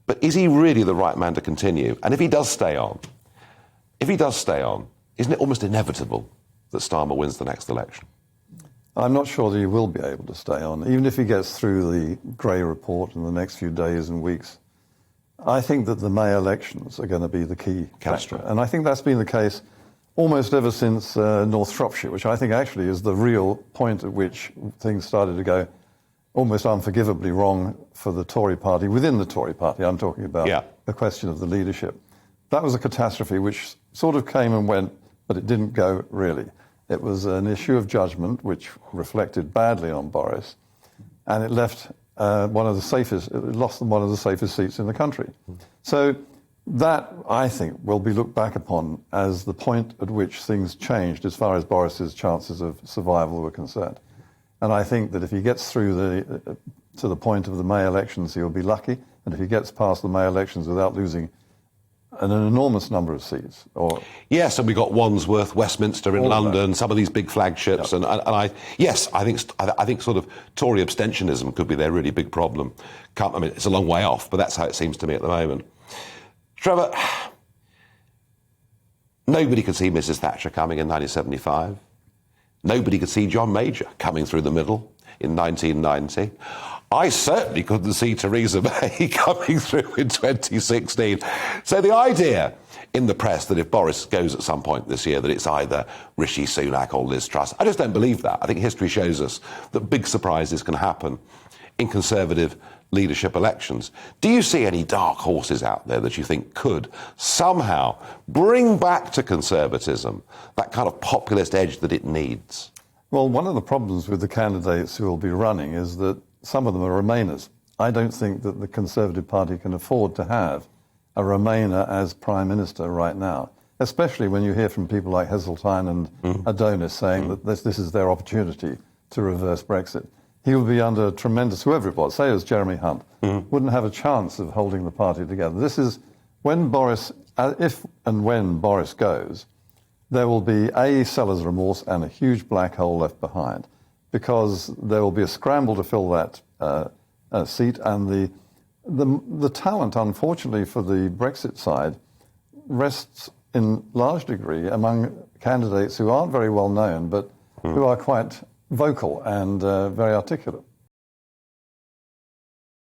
But is he really the right man to continue? And if he does stay on, isn't it almost inevitable that Starmer wins the next election? I'm not sure that he will be able to stay on, even if he gets through the Grey report in the next few days and weeks. I think that the May elections are going to be the key factor. And I think that's been the case almost ever since North Shropshire, which I think actually is the real point at which things started to go almost unforgivably wrong for the Tory party, within the Tory party. I'm talking about the question of the leadership. That was a catastrophe which sort of came and went, but it didn't go really. It was an issue of judgment which reflected badly on Boris, and it left it lost them one of the safest seats in the country. So that, I think, will be looked back upon as the point at which things changed as far as Boris's chances of survival were concerned. And I think that if he gets through to the point of the May elections, he'll be lucky. And if he gets past the May elections without losing an enormous number of seats. Yes, and we got Wandsworth, Westminster in London, some of these big flagships. Yep. And I think sort of Tory abstentionism could be their really big problem. I mean, it's a long way off, but that's how it seems to me at the moment. Trevor, nobody could see Mrs. Thatcher coming in 1975. Nobody could see John Major coming through the middle in 1990. I certainly couldn't see Theresa May coming through in 2016. So the idea in the press that if Boris goes at some point this year, that it's either Rishi Sunak or Liz Truss, I just don't believe that. I think history shows us that big surprises can happen in Conservative leadership elections. Do you see any dark horses out there that you think could somehow bring back to Conservatism that kind of populist edge that it needs? Well, one of the problems with the candidates who will be running is that some of them are Remainers. I don't think that the Conservative Party can afford to have a Remainer as Prime Minister right now, especially when you hear from people like Heseltine and Adonis saying that this is their opportunity to reverse Brexit. He will be under tremendous, whoever it was, say it was Jeremy Hunt, wouldn't have a chance of holding the party together. This is when Boris, if and when Boris goes, there will be a seller's remorse and a huge black hole left behind, because there will be a scramble to fill that seat, and the talent, unfortunately, for the Brexit side rests in large degree among candidates who aren't very well known, but who are quite vocal and very articulate.